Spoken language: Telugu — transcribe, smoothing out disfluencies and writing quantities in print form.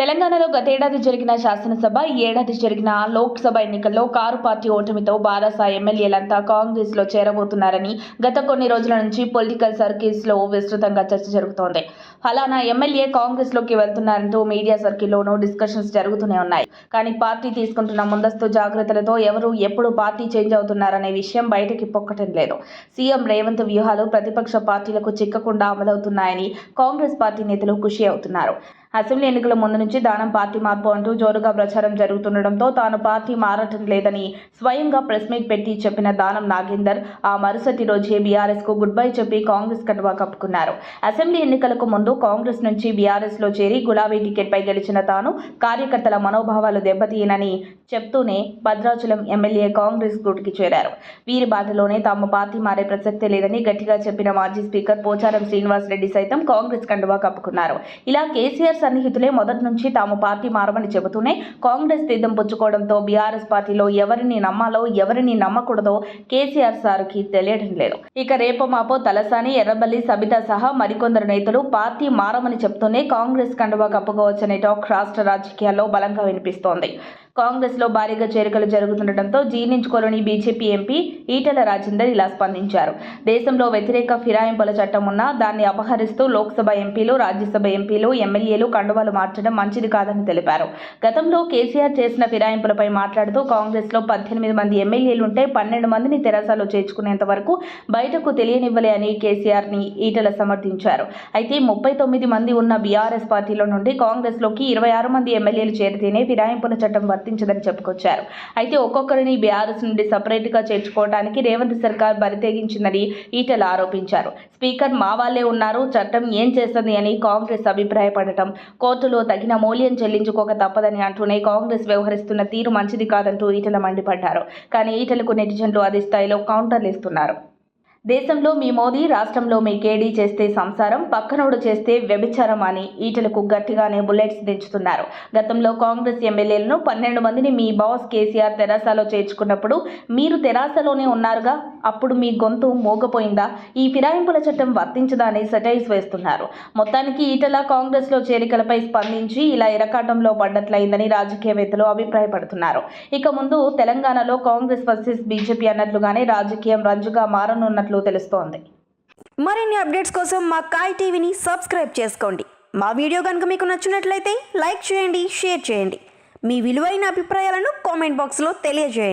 తెలంగాణలో గతేడాది జరిగిన శాసనసభ, ఈ ఏడాది జరిగిన లోక్సభ ఎన్నికల్లో కారు పార్టీ ఓటమితో బారాస ఎమ్మెల్యేలంతా కాంగ్రెస్ లో చేరబోతున్నారని గత కొన్ని రోజుల నుంచి పొలిటికల్ సర్కిల్స్ లో విస్తృతంగా చర్చ జరుగుతోంది. ఫలానా ఎమ్మెల్యే కాంగ్రెస్ లోకి వెళ్తున్నారంటూ మీడియా సర్కిల్లోనూ డిస్కషన్స్ జరుగుతూనే ఉన్నాయి. కానీ పార్టీ తీసుకుంటున్న ముందస్తు జాగ్రత్తలతో ఎవరు ఎప్పుడు పార్టీ చేంజ్ అవుతున్నారనే విషయం బయటకి పొక్కటం లేదు. సీఎం రేవంత్ వ్యూహాలు ప్రతిపక్ష పార్టీలకు చిక్కకుండా అమలవుతున్నాయని కాంగ్రెస్ పార్టీ నేతలు ఖుషి అవుతున్నారు. అసెంబ్లీ ఎన్నికల ముందు నుంచి దానం పార్టీ మార్పు అంటూ జోరుగా ప్రచారం జరుగుతుండటంతో తాను పార్టీ మారటం లేదని స్వయంగా ప్రెస్ మీట్ పెట్టి చెప్పిన దానం నాగేందర్ ఆ మరుసటి రోజే బీఆర్ఎస్ కు గుడ్ బై చెప్పి కాంగ్రెస్ కండువా కప్పుకున్నారు. అసెంబ్లీ ఎన్నికలకు ముందు కాంగ్రెస్ నుంచి బీఆర్ఎస్ లో చేరి గులాబీ టికెట్ పై గెలిచిన తాను కార్యకర్తల మనోభావాలు దెబ్బతీయనని చెప్తూనే భద్రాచలం ఎమ్మెల్యే కాంగ్రెస్ గూటికి చేరారు. వీరి బాటలోనే తాము పార్టీ మారే ప్రసక్తే లేదని గట్టిగా చెప్పిన మాజీ స్పీకర్ పోచారం శ్రీనివాస్ రెడ్డి సైతం కాంగ్రెస్ కండువా కప్పుకున్నారు. ఇలా కేసీఆర్ సన్నిహితులే మొదటి నుంచి తాము పార్టీ మారమని చెబుతూనే కాంగ్రెస్ తీర్థం పుచ్చుకోవడంతో బీఆర్ఎస్ పార్టీలో ఎవరిని నమ్మాలో ఎవరిని నమ్మకూడదో కేసీఆర్ సార్కి తెలియడం లేదు. ఇక రేపో మాపో తలసాని, ఎర్రబల్లి సబిత సహా మరికొందరు నేతలు పార్టీ మారమని చెప్తూనే కాంగ్రెస్ కండువా కప్పుకోవచ్చనే టాక్ రాష్ట్ర రాజకీయాల్లో బలంగా వినిపిస్తోంది. కాంగ్రెస్ లో భారీగా చేరికలు జరుగుతుండటంతో జీర్ణించుకోలేని బీజేపీ ఎంపీ ఈటెల రాజేందర్ ఇలా స్పందించారు. దేశంలో వ్యతిరేక ఫిరాయింపుల చట్టం ఉన్నా దాన్ని అపహరిస్తూ లోక్సభ ఎంపీలు, రాజ్యసభ ఎంపీలు, ఎమ్మెల్యేలు కండువాలు మార్చడం మంచిది కాదని తెలిపారు. గతంలో కేసీఆర్ చేసిన ఫిరాయింపులపై మాట్లాడుతూ కాంగ్రెస్ లో 18 మంది ఎమ్మెల్యేలుంటే 12 మందిని తెరాసలో చేర్చుకునేంత వరకు బయటకు తెలియనివ్వలే అని కేసీఆర్ ని ఈటెల సమర్థించారు. అయితే 39 మంది ఉన్న బీఆర్ఎస్ పార్టీలో నుండి కాంగ్రెస్ లోకి 26 మంది ఎమ్మెల్యేలు చేరితేనే ఫిరాయింపుల చట్టం వర్తించదని చెప్పుకొచ్చారు. అయితే ఒక్కొక్కరిని బీఆర్ఎస్ నుండి సపరేట్ గా చేర్చుకోవడానికి రేవంత్ సర్కార్ బరితెగించిందని ఈటెల ఆరోపించారు. స్పీకర్ మా వాళ్లే ఉన్నారు, చట్టం ఏం చేస్తుంది అని కాంగ్రెస్ అభిప్రాయపడటం, కోర్టులో తగిన మూల్యం చెల్లించుకోక తప్పదని అంటూనే కాంగ్రెస్ వ్యవహరిస్తున్న తీరు మంచిది కాదంటూ ఈటెల మండిపడ్డారు. కానీ ఈటెలకు నెటిజన్లు అదే స్థాయిలో కౌంటర్లు ఇస్తున్నారు. దేశంలో మీ మోదీ, రాష్ట్రంలో మీ కేడీ చేస్తే సంసారం, పక్కనోడు చేస్తే వ్యభిచారం అని ఈటెలకు గట్టిగానే బుల్లెట్స్ దించుతున్నారు. గతంలో కాంగ్రెస్ ఎమ్మెల్యేలను 12 మందిని మీ బాస్ కేసీఆర్ తెరాసలో చేర్చుకున్నప్పుడు మీరు తెరాసలోనే ఉన్నారుగా, అప్పుడు మీ గొంతు మోగపోయిందా? ఈ ఫిరాయింపుల చట్టం వర్తించదా అని సెటైర్స్ వేస్తున్నారు. మొత్తానికి ఈటెల కాంగ్రెస్ లో చేరికలపై స్పందించి ఇలా ఇరకాటంలో పడ్డట్లయిందని రాజకీయవేత్తలు అభిప్రాయపడుతున్నారు. ఇక ముందు తెలంగాణలో కాంగ్రెస్ వర్సెస్ బీజేపీ అన్నట్లుగానే రాజకీయం రంజుగా మారనున్నట్లు తెలుస్తోంది. మరిన్ని అప్డేట్స్ కోసం మా కాయ్ టీవీని సబ్స్క్రైబ్ చేసుకోండి. మా వీడియో కనుక మీకు నచ్చినట్లయితే లైక్ చేయండి, షేర్ చేయండి. మీ విలువైన అభిప్రాయాలను కామెంట్ బాక్స్లో తెలియజేయండి.